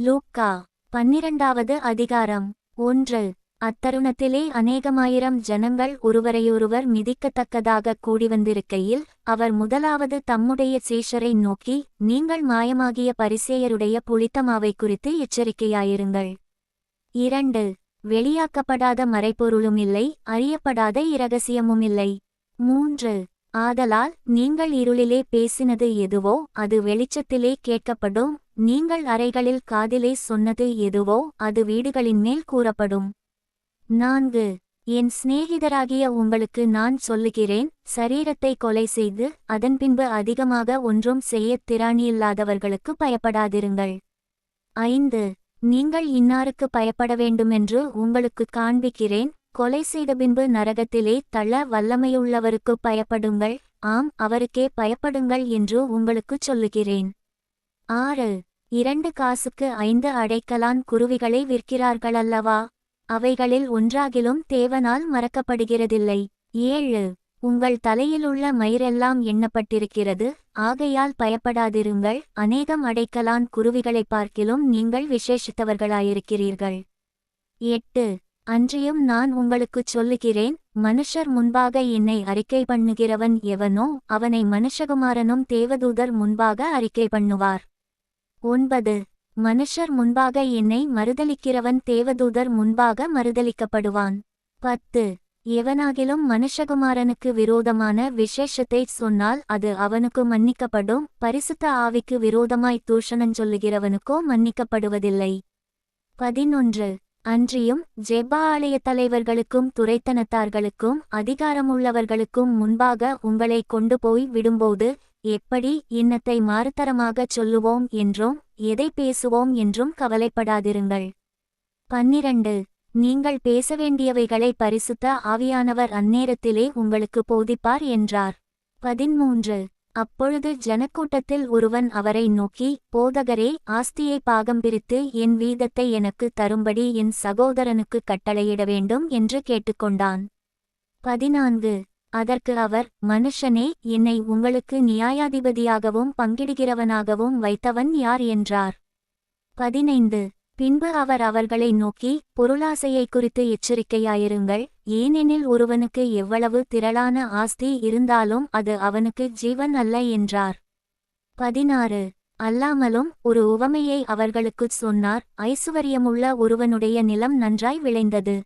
லூக்கா 12வது அதிகாரம் 1. அத்தருணத்திலே அநேகமாயிரம் ஜனங்கள் ஒருவரையொருவர் மிதிக்கத்தக்கதாக கூடிவந்திருக்கையில் அவர் முதலாவது தம்முடைய சீஷரை நோக்கி, நீங்கள் மாயமாகிய பரிசேயருடைய புளித்தமாவை குறித்து எச்சரிக்கையாயிருங்கள். 2. வெளியாக்கப்படாத மறைபொருளுமில்லை, அறியப்படாத இரகசியமுமில்லை. 3. ஆதலால் நீங்கள் இருளிலே பேசினது எதுவோ அது வெளிச்சத்திலே கேட்கப்படும், நீங்கள் அறைகளில் காதிலே சொன்னது எதுவோ அது வீடுகளின் மேல் கூறப்படும். 4. என் சிநேகிதராகிய உங்களுக்கு நான் சொல்லுகிறேன், சரீரத்தை கொலை செய்து அதன்பின்பு அதிகமாக ஒன்றும் செய்யத் திராணியில்லாதவர்களுக்கு பயப்படாதிருங்கள். 5. நீங்கள் இன்னாருக்கு பயப்பட வேண்டுமென்று உங்களுக்குக் காண்பிக்கிறேன், கொலை செய்த பின்பு நரகத்திலே தள்ள வல்லமையுள்ளவருக்கு பயப்படுங்கள், ஆம் அவருக்கே பயப்படுங்கள் என்று உங்களுக்குச் சொல்லுகிறேன். 6. 2 காசுக்கு 5 அடைக்கலான் குருவிகளை விற்கிறார்களல்லவா? அவைகளில் ஒன்றாகிலும் தேவனால் மறக்கப்படுகிறதில்லை. 7. உங்கள் தலையிலுள்ள மயிரெல்லாம் எண்ணப்பட்டிருக்கிறது, ஆகையால் பயப்படாதிருங்கள், அநேகம் அடைக்கலான் குருவிகளைப் பார்க்கிலும் நீங்கள் விசேஷித்தவர்களாயிருக்கிறீர்கள். 8. அன்றியும் நான் உங்களுக்குச் சொல்லுகிறேன், மனுஷர் முன்பாக என்னை அறிக்கை பண்ணுகிறவன் எவனோ அவனை மனுஷகுமாரனும் தேவதூதர் முன்பாக அறிக்கை பண்ணுவார். 9. மனுஷர் முன்பாக என்னை மறுதலிக்கிறவன் தேவதூதர் முன்பாக மறுதலிக்கப்படுவான். 10. எவனாகிலும் மனுஷகுமாரனுக்கு விரோதமான விசேஷத்தைச் சொன்னால் அது அவனுக்கு மன்னிக்கப்படும், பரிசுத்த ஆவிக்கு விரோதமாய் தூஷணஞ் சொல்லுகிறவனுக்கோ மன்னிக்கப்படுவதில்லை. 11. அன்றியும் ஜெப ஆலயத் தலைவர்களுக்கும் துரைத்தனத்தார்களுக்கும் அதிகாரமுள்ளவர்களுக்கும் முன்பாக உங்களை கொண்டு போய் விடும்போது எப்படி இன்னத்தை மாறுதரமாகச் சொல்லுவோம் என்றும் எதை பேசுவோம் என்றும் கவலைப்படாதிருங்கள். 12. நீங்கள் பேச வேண்டியவைகளை பரிசுத்த ஆவியானவர் அந்நேரத்திலே உங்களுக்கு போதிப்பார் என்றார். 13. அப்பொழுது ஜனக்கூட்டத்தில் ஒருவன் அவரை நோக்கி, போதகரே, ஆஸ்தியை பாகம் பிரித்து என் வீதத்தை எனக்கு தரும்படி என் சகோதரனுக்கு கட்டளையிட வேண்டும் என்று கேட்டுக்கொண்டான். 14. அதற்கு அவர், மனுஷனே, என்னை உங்களுக்கு நியாயாதிபதியாகவும் பங்கிடுகிறவனாகவும் வைத்தவன் யார் என்றார். 15. பின்பு அவர் அவர்களை நோக்கி, பொருளாசையை குறித்து எச்சரிக்கையாயிருங்கள், ஏனெனில் ஒருவனுக்கு எவ்வளவு திரளான ஆஸ்தி இருந்தாலும் அது அவனுக்கு ஜீவன் அல்ல என்றார். 16. அல்லாமலும் ஒரு உவமையை அவர்களுக்குச் சொன்னார், ஐசுவரியமுள்ள ஒருவனுடைய நிலம் நன்றாய் விளைந்தது.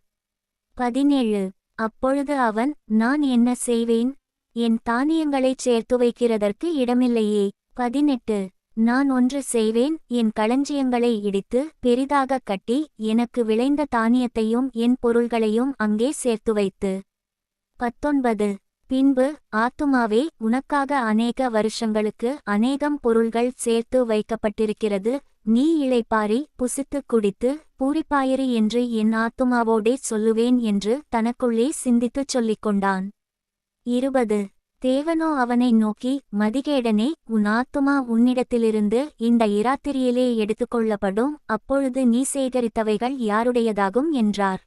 17. அப்பொழுது அவன், நான் என்ன செய்வேன்? என் தானியங்களைச் சேர்த்து வைக்கிறதற்கு இடமில்லையே. 18. நான் ஒன்று செய்வேன், என் களஞ்சியங்களை இடித்து பெரிதாகக் கட்டி எனக்கு விளைந்த தானியத்தையும் என் பொருள்களையும் அங்கே சேர்த்து வைத்து. 19. பின்பு, ஆத்துமாவே, உனக்காக அநேக வருஷங்களுக்கு அநேகம் பொருள்கள் சேர்த்து வைக்கப்பட்டிருக்கிறது, நீ இளைப்பாரி புசித்துக் குடித்து பூரிப்பாயிரு என்று என் ஆத்துமாவோடே சொல்லுவேன் என்று தனக்குள்ளே சிந்தித்துச் சொல்லிக்கொண்டான். 20. தேவனோ அவனை நோக்கி, மதிகேடனே, உன் ஆத்துமா உன்னிடத்திலிருந்து இந்த இராத்திரியிலே எடுத்துக்கொள்ளப்படும், அப்பொழுது நீ சேகரித்தவைகள் யாருடையதாகும் என்றார்.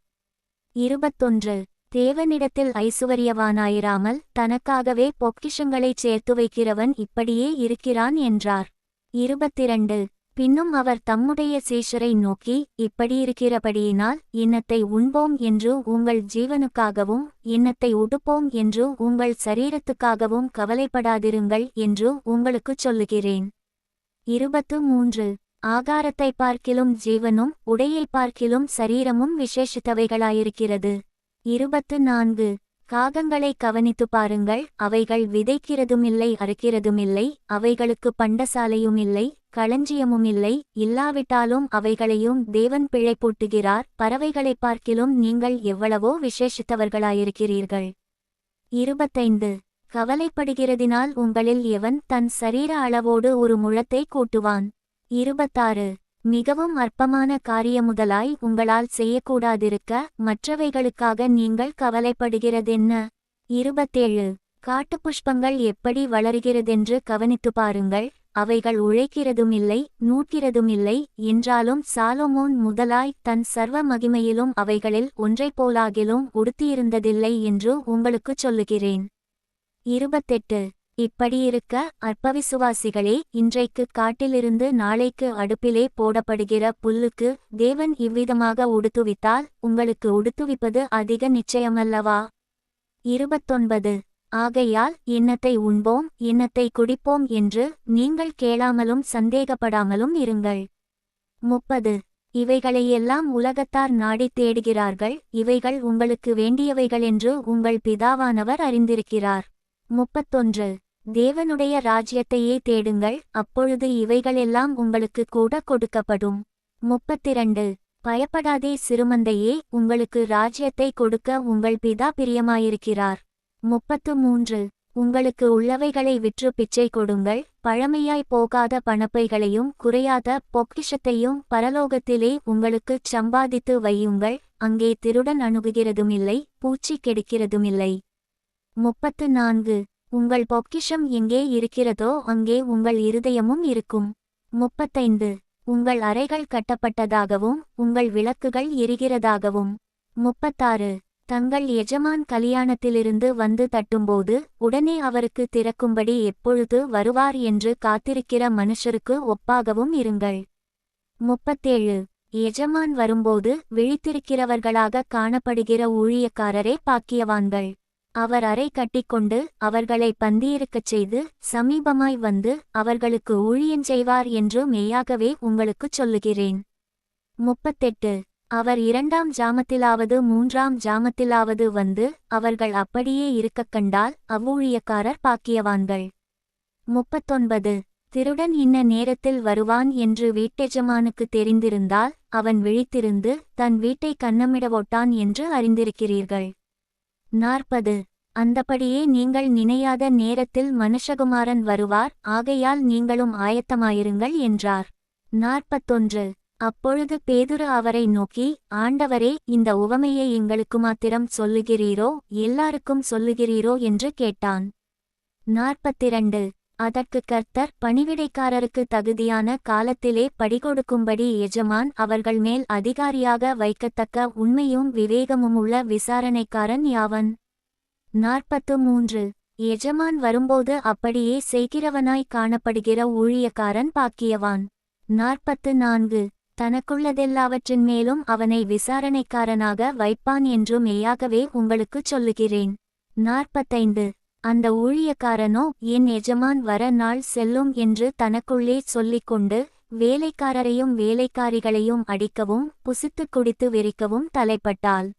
21. தேவனிடத்தில் ஐசுவரியவானாயிராமல் தனக்காகவே பொக்கிஷங்களைச் சேர்த்து வைக்கிறவன் இப்படியே இருக்கிறான் என்றார். 22. பின்னும் அவர் தம்முடைய சீஷரை நோக்கி, இப்படியிருக்கிறபடியினால் இன்னத்தை உண்போம் என்று உங்கள் ஜீவனுக்காகவும் இன்னத்தை உடுப்போம் என்று உங்கள் சரீரத்துக்காகவும் கவலைப்படாதிருங்கள் என்று உங்களுக்குச் சொல்லுகிறேன். 23. ஆகாரத்தை பார்க்கிலும் ஜீவனும் உடையை பார்க்கிலும் சரீரமும் விசேஷித்தவைகளாயிருக்கிறது. 24. காகங்களை கவனித்து பாருங்கள், அவைகள் விதைக்கிறதுமில்லை அறுக்கிறதுமில்லை, அவைகளுக்கு பண்டசாலையுமில்லை களஞ்சியமுமில்லை, இல்லாவிட்டாலும் அவைகளையும் தேவன் பிழைப்பூட்டுகிறார், பறவைகளைப் பார்க்கிலும் நீங்கள் எவ்வளவோ விசேஷித்தவர்களாயிருக்கிறீர்கள். 25. கவலைப்படுகிறதினால் உங்களில் எவன் தன் சரீர அளவோடு ஒரு முழத்தை கூட்டுவான்? 26. மிகவும் அற்பமான காரியமுதலாய் உங்களால் செய்யக்கூடாதிருக்க மற்றவைகளுக்காக நீங்கள் கவலைப்படுகிறதென்ன? 27. காட்டுப்புஷ்பங்கள் எப்படி வளருகிறதென்று கவனித்து பாருங்கள், அவைகள் உழைக்கிறதுமில்லை நூற்கிறதுமில்லை, என்றாலும் சாலமோன் முதலாய் தன் சர்வ மகிமையிலும் அவைகளில் ஒன்றைப்போலாகிலும் உடுத்தியிருந்ததில்லை என்று உங்களுக்குச் சொல்லுகிறேன். 28. இப்படியிருக்க அற்பவிசுவாசிகளே, இன்றைக்கு காட்டிலிருந்து நாளைக்கு அடுப்பிலே போடப்படுகிற புல்லுக்கு தேவன் இவ்விதமாக உடுத்துவித்தால் உங்களுக்கு உடுத்துவிப்பது அதிக நிச்சயமல்லவா? 29. ஆகையால் இன்னத்தை உண்போம் இன்னத்தை குடிப்போம் என்று நீங்கள் கேளாமலும் சந்தேகப்படாமலும் இருங்கள். 30. இவைகளையெல்லாம் உலகத்தார் நாடித் தேடுகிறார்கள், இவைகள் உங்களுக்கு வேண்டியவைகளென்று உங்கள் பிதாவானவர் அறிந்திருக்கிறார். 31. தேவனுடைய ராஜ்யத்தையே தேடுங்கள், அப்பொழுது இவைகளெல்லாம் உங்களுக்கு கூட கொடுக்கப்படும். 32. பயப்படாதே சிறுமந்தையே, உங்களுக்கு ராஜ்யத்தை கொடுக்க உங்கள் பிதா பிரியமாயிருக்கிறார். 33. உங்களுக்கு உள்ளவைகளை விற்று பிச்சை கொடுங்கள், பழமையாய் போகாத பணப்பைகளையும் குறையாத பொக்கிஷத்தையும் பரலோகத்திலே உங்களுக்குச் சம்பாதித்து வையுங்கள், அங்கே திருடன் அணுகுகிறதுமில்லை, பூச்சி கெடுக்கிறதுமில்லை. 34. உங்கள் பொக்கிஷம் எங்கே இருக்கிறதோ அங்கே உங்கள் இருதயமும் இருக்கும். 35. உங்கள் அறைகள் கட்டப்பட்டதாகவும் உங்கள் விளக்குகள் எரிகிறதாகவும். 36. தங்கள் எஜமான் கலியாணத்திலிருந்து வந்து தட்டும்போது உடனே அவருக்கு திறக்கும்படி எப்பொழுது வருவார் என்று காத்திருக்கிற மனுஷருக்கு ஒப்பாகவும் இருங்கள். 37. எஜமான் வரும்போது விழித்திருக்கிறவர்களாக காணப்படுகிற ஊழியக்காரரே பாக்கியவான்கள். அவர் அறை கட்டிக்கொண்டு அவர்களை பந்தியிருக்கச் செய்து சமீபமாய் வந்து அவர்களுக்கு ஊழியஞ்செய்வார் என்று மெய்யாகவே உங்களுக்குச் சொல்லுகிறேன். 38. அவர் 2ஆம் ஜாமத்திலாவது 3ஆம் ஜாமத்திலாவது வந்து அவர்கள் அப்படியே இருக்கக் கண்டால் அவ்வூழியக்காரர் பாக்கியவான்கள். 39. திருடன் இன்ன நேரத்தில் வருவான் என்று வீட்டெஜமானுக்கு தெரிந்திருந்தால் அவன் விழித்திருந்து தன் வீட்டை கன்னமிடவொட்டான் என்று அறிந்திருக்கிறீர்கள். 40. அந்தபடியே நீங்கள் நினையாத நேரத்தில் மனுஷகுமாரன் வருவார், ஆகையால் நீங்களும் ஆயத்தமாயிருங்கள் என்றார். 41. அப்பொழுது பேதுரு அவரை நோக்கி, ஆண்டவரே, இந்த உவமையை எங்களுக்கு மாத்திரம் சொல்லுகிறீரோ எல்லாருக்கும் சொல்லுகிறீரோ என்று கேட்டான். 42. அதற்கு கர்த்தர், பணிவிடைக்காரருக்கு தகுதியான காலத்திலே படிகொடுக்கும்படி எஜமான் அவர்கள் மேல் அதிகாரியாக வைக்கத்தக்க உண்மையும் விவேகமுமுள்ள விசாரணைக்காரன் யாவன்? 43. எஜமான் வரும்போது அப்படியே செய்கிறவனாய் காணப்படுகிற ஊழியக்காரன் பாக்கியவான். 44. தனக்குள்ளதெல்லாவற்றின் மேலும் அவனை விசாரணைக்காரனாக வைப்பான் என்று மெய்யாகவே உங்களுக்குச் சொல்லுகிறேன். 45. அந்த ஊழியக்காரனோ என் எஜமான் வர நாள் செல்லும் என்று தனக்குள்ளே சொல்லிக்கொண்டு வேலைக்காரரையும் வேலைக்காரிகளையும் அடிக்கவும் புசித்துக் குடித்து வெறிக்கவும் தலைப்பட்டாள்.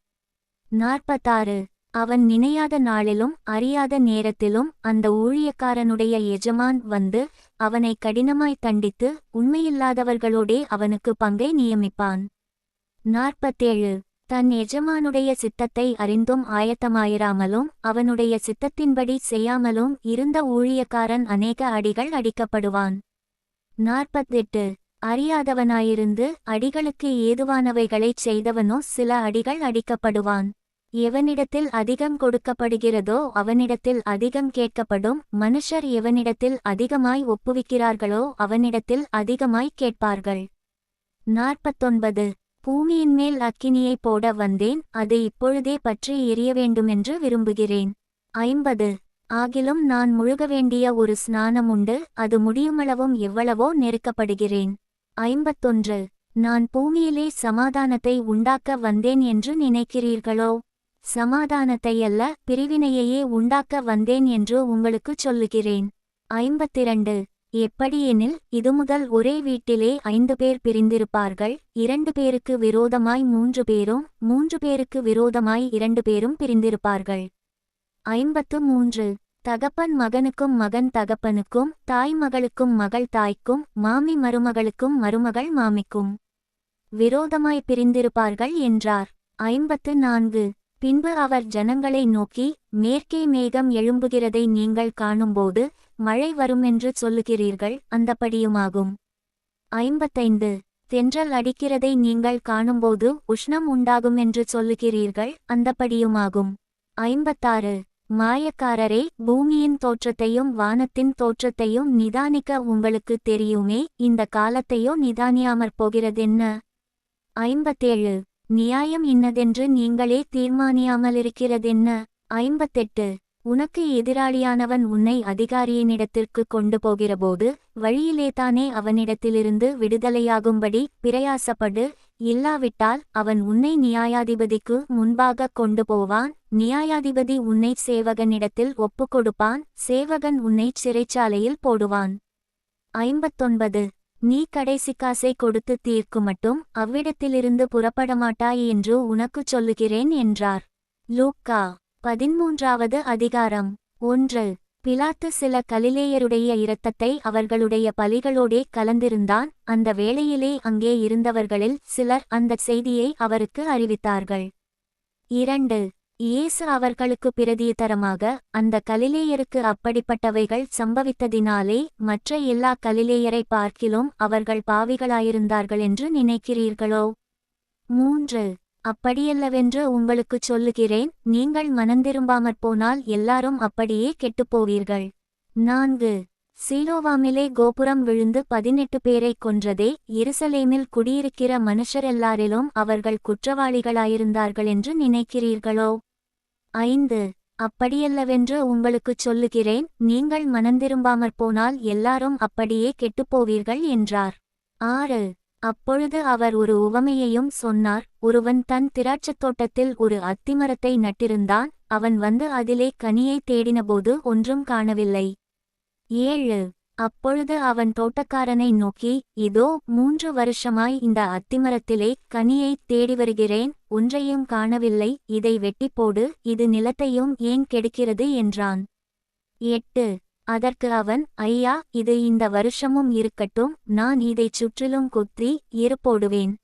46. அவன் நினையாத நாளிலும் அறியாத நேரத்திலும் அந்த ஊழியக்காரனுடைய எஜமான் வந்து அவனை கடினமாய் தண்டித்து உண்மையில்லாதவர்களோடே அவனுக்கு பங்கை நியமிப்பான். 47. தன் எஜமானுடைய சித்தத்தை அறிந்தும் ஆயத்தமாயிராமலும் அவனுடைய சித்தத்தின்படி செய்யாமலும் இருந்த ஊழியக்காரன் அநேக அடிகள் அடிக்கப்படுவான். 48. அறியாதவனாயிருந்து அடிகளுக்கு ஏதுவானவைகளைச் செய்தவனோ சில அடிகள் அடிக்கப்படுவான். எவனிடத்தில் அதிகம் கொடுக்கப்படுகிறதோ அவனிடத்தில் அதிகம் கேட்கப்படும், மனுஷர் எவனிடத்தில் அதிகமாய் ஒப்புவிக்கிறார்களோ அவனிடத்தில் அதிகமாய் கேட்பார்கள். 49. பூமியின் மேல் அக்கினியை போட வந்தேன், அது இப்பொழுதே பற்றி எரிய வேண்டுமென்று விரும்புகிறேன். 50. ஆகிலும் நான் முழுக வேண்டிய ஒரு ஸ்நானம் உண்டு, அது முடியுமளவும் எவ்வளவோ நெருக்கப்படுகிறேன். 51. நான் பூமியிலே சமாதானத்தை உண்டாக்க வந்தேன் என்று நினைக்கிறீர்களோ? சமாதானத்தையல்ல, பிரிவினையையே உண்டாக்க வந்தேன் என்று உங்களுக்குச் சொல்லுகிறேன். 52. எப்படியெனில் இதுமுதல் ஒரே வீட்டிலே 5 பேர் பிரிந்திருப்பார்கள், 2 பேருக்கு விரோதமாய் 3 பேரும் 3 பேருக்கு விரோதமாய் 2 பேரும் பிரிந்திருப்பார்கள். 53. தகப்பன் மகனுக்கும் மகன் தகப்பனுக்கும் தாய் மகளுக்கும் மகள் தாய்க்கும் மாமி மருமகளுக்கும் மருமகள் மாமிக்கும் விரோதமாய் பிரிந்திருப்பார்கள் என்றார். 54. பின்பு அவர் ஜனங்களை நோக்கி, மேற்கே மேகம் எழும்புகிறதை நீங்கள் காணும்போது மழை வருமென்று சொல்லுகிறீர்கள், அந்தப்படியுமாகும். 55. தென்றல் அடிக்கிறதை நீங்கள் காணும்போது உஷ்ணம் உண்டாகுமென்று சொல்லுகிறீர்கள், அந்தப்படியுமாகும். 56. மாயக்காரரே, பூமியின் தோற்றத்தையும் வானத்தின் தோற்றத்தையும் நிதானிக்க உங்களுக்கு தெரியுமே, இந்த காலத்தையோ நிதானியாமற் போகிறதென்ன? 57. நியாயம் இன்னதென்று நீங்களே தீர்மானியாமலிருக்கிறதென்ன? 58. உனக்கு எதிராளியானவன் உன்னை அதிகாரியினிடத்திற்கு கொண்டு போகிறபோது வழியிலேதானே அவனிடத்திலிருந்து விடுதலையாகும்படி பிரயாசப்படு. இல்லாவிட்டால் அவன் உன்னை நியாயாதிபதிக்கு முன்பாக கொண்டு போவான். நியாயாதிபதி உன்னை சேவகனிடத்தில் ஒப்புக்கொடுப்பான். சேவகன் உன்னை சிறைச்சாலையில் போடுவான். 59. நீ கடைசிக்காசை கொடுத்து தீர்க்குமட்டும் அவ்விடத்திலிருந்து புறப்படமாட்டாய் என்று உனக்குச் சொல்லுகிறேன் என்றார். லூக்கா 13வது அதிகாரம். 1. பிலாத்து சில கலிலேயருடைய இரத்தத்தை அவர்களுடைய பலிகளோடே கலந்திருந்தான். அந்த வேளையிலே அங்கே இருந்தவர்களில் சிலர் அந்த செய்தியை அவருக்கு அறிவித்தார்கள். 2. இயேசு அவர்களுக்கு பிரதியுத்தரமாக, அந்த கலிலேயருக்கு அப்படிப்பட்டவைகள் சம்பவித்ததினாலே மற்ற எல்லா கலிலேயரை பார்க்கிலும் அவர்கள் பாவிகளாயிருந்தார்கள் என்று நினைக்கிறீர்களோ? 3. அப்படியல்லவென்று உங்களுக்குச் சொல்லுகிறேன், நீங்கள் மனந்திரும்பாமற்போனால் எல்லாரும் அப்படியே கெட்டுப்போவீர்கள். 4. சீலோவாமிலே கோபுரம் விழுந்து 18 பேரைக் கொன்றதே, எருசலேமில் குடியிருக்கிற மனுஷரெல்லாரிலும் அவர்கள் குற்றவாளிகளாயிருந்தார்கள் என்று நினைக்கிறீர்களோ? 5. அப்படியல்லவென்று உங்களுக்குச் சொல்லுகிறேன், நீங்கள் மனந்திரும்பாமற்போனால் எல்லாரும் அப்படியே கெட்டுப்போவீர்கள் என்றார். 6. அப்பொழுது அவர் ஒரு உவமையையும் சொன்னார். ஒருவன் தன் திராட்சத்தோட்டத்தில் ஒரு அத்திமரத்தை நட்டிருந்தான். அவன் வந்து அதிலே கனியை தேடினபோது ஒன்றும் காணவில்லை. 7. அப்பொழுது அவன் தோட்டக்காரனை நோக்கி, இதோ 3 வருஷமாய் இந்த அத்திமரத்திலே கனியை தேடி வருகிறேன், ஒன்றையும் காணவில்லை. இதை வெட்டிப்போடு, இது நிலத்தையும் ஏன் கெடுக்கிறது என்றான். 8. அதற்கு அவன், ஐயா, இது இந்த வருஷமும் இருக்கட்டும், நான் இதைச் சுற்றிலும் குத்தி போடுவேன்.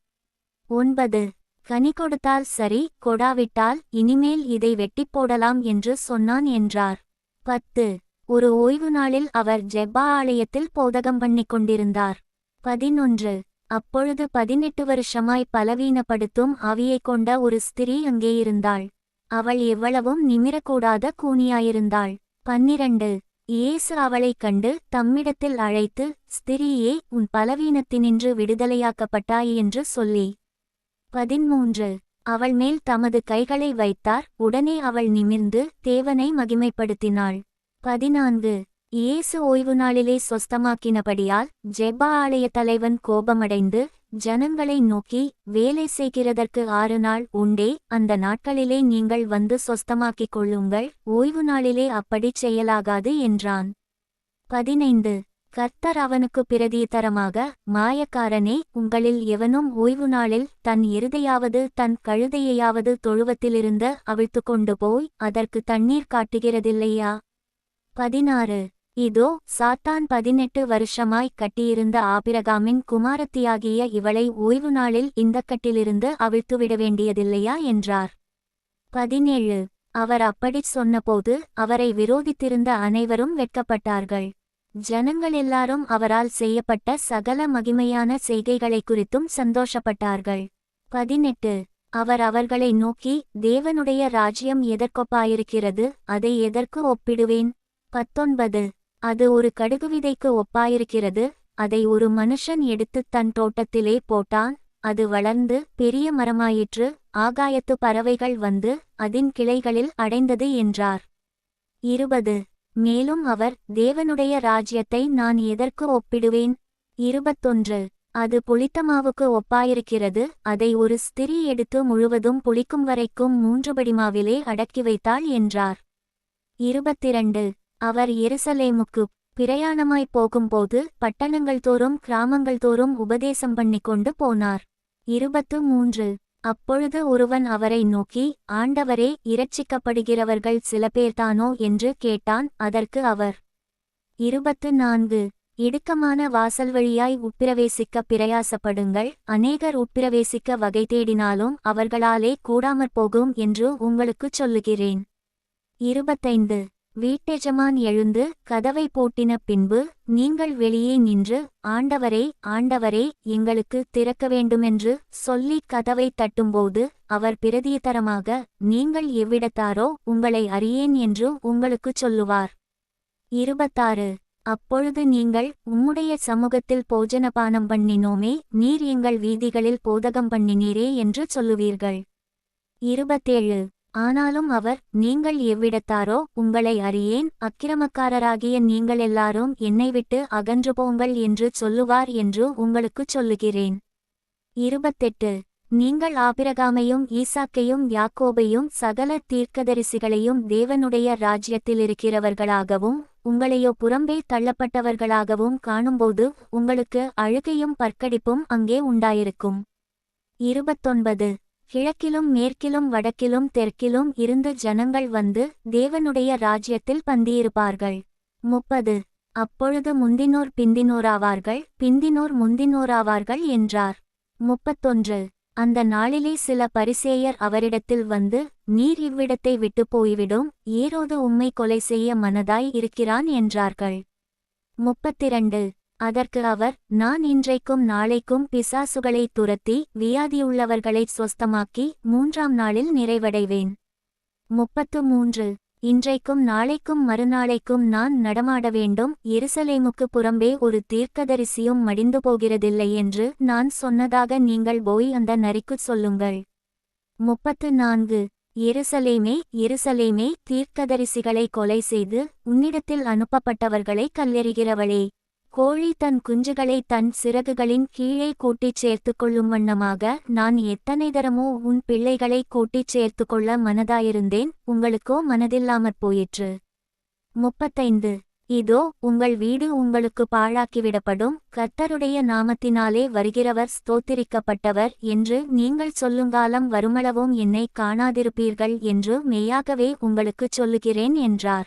9. கனி கொடுத்தால் சரி, கொடாவிட்டால் இனிமேல் இதை வெட்டிப்போடலாம் என்று சொன்னான் என்றார். 10. ஒரு ஓய்வு நாளில் அவர் ஜெப்பா ஆலயத்தில் போதகம் பண்ணிக் கொண்டிருந்தார். 11. அப்பொழுது 18 வருஷமாய் பலவீனப்படுத்தும் ஆவியைக் கொண்ட ஒரு ஸ்திரீ அங்கே இருந்தாள். அவள் எவ்வளவும் நிமிரக்கூடாத கூனியாயிருந்தாள். 12. இயேசு அவளைக் கண்டு தம்மிடத்தில் அழைத்து, ஸ்திரீயே, உன் பலவீனத்தினின்று விடுதலையாக்கப்பட்டாய் என்று சொல்லி. 13. அவள் மேல் தமது கைகளை வைத்தார். உடனே அவள் நிமிர்ந்து தேவனை மகிமைப்படுத்தினாள். 14. இயேசு ஓய்வு நாளிலே சொஸ்தமாக்கினபடியால் ஜெபா ஆலய தலைவன் கோபமடைந்து ஜனங்களை நோக்கி, வேலை செய்கிறதற்கு 6 நாள் உண்டே, அந்த நாட்களிலே நீங்கள் வந்து சொஸ்தமாக்கிக் கொள்ளுங்கள், ஓய்வு நாளிலே அப்படிச் செய்யலாகாது என்றான். 15. கர்த்தர் அவனுக்கு பிரதியுத்தரமாக, மாயக்காரனே, உங்களில் எவனும் ஓய்வு நாளில் தன் எருதையாவது தன் கழுதையையாவது தொழுவத்திலிருந்து அவிழ்த்து கொண்டு போய் அதற்கு தண்ணீர் காட்டுகிறதில்லையா? 16. இதோ, சாத்தான் 18 வருஷமாய் கட்டியிருந்த ஆபிரகாமின் குமாரத்தியாகிய இவளை ஓய்வு நாளில் இந்தக் கட்டிலிருந்து அவிழ்த்துவிட வேண்டியதில்லையா என்றார். 17. அவர் அப்படிச் சொன்னபோது அவரை விரோதித்திருந்த அனைவரும் வெட்கப்பட்டார்கள். ஜனங்கள் எல்லாரும் அவரால் செய்யப்பட்ட சகல மகிமையான செய்கைகளை குறித்தும் சந்தோஷப்பட்டார்கள். 18. அவர் அவர்களை நோக்கி, தேவனுடைய ராஜ்யம் எதற்கொப்பாயிருக்கிறது, அதை எதற்கு ஒப்பிடுவேன்? 19. அது ஒரு கடுகுவிதைக்கு ஒப்பாயிருக்கிறது. அதை ஒரு மனுஷன் எடுத்துத் தன் தோட்டத்திலே போட்டான். அது வளர்ந்து பெரிய மரமாயிற்று. ஆகாயத்து பறவைகள் வந்து அதின் கிளைகளில் அடைந்தது என்றார். 20. மேலும் அவர், தேவனுடைய ராஜ்யத்தை நான் எதற்கு ஒப்பிடுவேன்? 21. அது புளித்தமாவுக்கு ஒப்பாயிருக்கிறது. அதை ஒரு ஸ்திரீ எடுத்து முழுவதும் புளிக்கும் வரைக்கும் 3 படிமாவிலே அடக்கி வைத்தாள் என்றார். 22. அவர் எருசலேமுக்குப் பிரயாணமாய்ப் போகும்போது பட்டணங்கள் தோறும் கிராமங்கள் தோறும் உபதேசம் பண்ணிக்கொண்டு போனார். 23. அப்பொழுது ஒருவன் அவரை நோக்கி, ஆண்டவரே, இரட்சிக்கப்படுகிறவர்கள் சில பேர்தானோ என்று கேட்டான். அதற்கு அவர், 24. இடுக்கமான வாசல் வழியாய் உட்பிரவேசிக்க பிரயாசப்படுங்கள், அநேகர் உட்பிரவேசிக்க வகை தேடினாலும் அவர்களாலே கூடாமற்போகும் என்று உங்களுக்குச் சொல்லுகிறேன். 25. வீட்டெஜமான் எழுந்து கதவை பூட்டின பின்பு நீங்கள் வெளியே நின்று, ஆண்டவரே, ஆண்டவரே, எங்களுக்கு திறக்க வேண்டுமென்று சொல்லி கதவை தட்டும்போது அவர் பிரதியுத்தரமாக, நீங்கள் எவ்விடத்தாரோ, உங்களை அறியேன் என்று உங்களுக்குச் சொல்லுவார். 26. அப்பொழுது நீங்கள், உம்முடைய சமூகத்தில் போஜனபானம் பண்ணினோமே, நீர் எங்கள் வீதிகளில் போதகம் பண்ணினீரே என்று சொல்லுவீர்கள். 27. ஆனாலும் அவர், நீங்கள் எவ்விடத்தாரோ உங்களை அறியேன், அக்கிரமக்காரராகிய நீங்களெல்லாரும் என்னை விட்டு அகன்று போங்கள் என்று சொல்லுவார் என்று உங்களுக்குச் சொல்லுகிறேன். 28. நீங்கள் ஆபிரகாமையும் ஈசாக்கையும் யாக்கோபையும் சகல தீர்க்கதரிசிகளையும் தேவனுடைய ராஜ்யத்திலிருக்கிறவர்களாகவும் உங்களையோ புறம்பே தள்ளப்பட்டவர்களாகவும் காணும்போது உங்களுக்கு அழுகையும் பற்கடிப்பும் அங்கே உண்டாயிருக்கும். 29. கிழக்கிலும் மேற்கிலும் வடக்கிலும் தெற்கிலும் இருந்து ஜனங்கள் வந்து தேவனுடைய ராஜ்யத்தில் பந்தியிருப்பார்கள். 30. அப்பொழுது முந்தினோர் பிந்தினோராவார்கள், பிந்தினோர் முந்தினோராவார்கள் என்றார். 31. அந்த நாளிலே சில பரிசேயர் அவரிடத்தில் வந்து, நீர் இவ்விடத்தை விட்டு போய்விடும், ஏரோது உம்மை கொலை செய்ய மனதாய் இருக்கிறான் என்றார்கள். 32. அதற்கு அவர், நான் இன்றைக்கும் நாளைக்கும் பிசாசுகளை துரத்தி வியாதியுள்ளவர்களைச் சொஸ்தமாக்கி 3ஆம் நாளில் நிறைவடைவேன். 33. இன்றைக்கும் நாளைக்கும் மறுநாளைக்கும் நான் நடமாட வேண்டும், எருசலேமுக்கு புறம்பே ஒரு தீர்க்கதரிசியும் மடிந்து போகிறதில்லை என்று நான் சொன்னதாக நீங்கள் போய் அந்த நரிக்குச் சொல்லுங்கள். 34. எருசலேமே எருசலேமே, தீர்க்கதரிசிகளை கொலை செய்து உன்னிடத்தில் அனுப்பப்பட்டவர்களை கல்லெறிகிறவளே, கோழி தன் குஞ்சுகளை தன் சிறகுகளின் கீழே கூட்டிச் சேர்த்துக்கொள்ளும் வண்ணமாக நான் எத்தனை தரமோ உன் பிள்ளைகளை கூட்டிச் சேர்த்துக்கொள்ள மனதாயிருந்தேன், உங்களுக்கோ மனதில்லாமற் போயிற்று. 35. இதோ உங்கள் வீடு உங்களுக்கு பாழாக்கிவிடப்படும், கர்த்தருடைய நாமத்தினாலே வருகிறவர் ஸ்தோத்திரிக்கப்பட்டவர் என்று நீங்கள் சொல்லுங்காலம் வருமளவும் என்னை காணாதிருப்பீர்கள் என்று மெய்யாகவே உங்களுக்குச் சொல்லுகிறேன் என்றார்.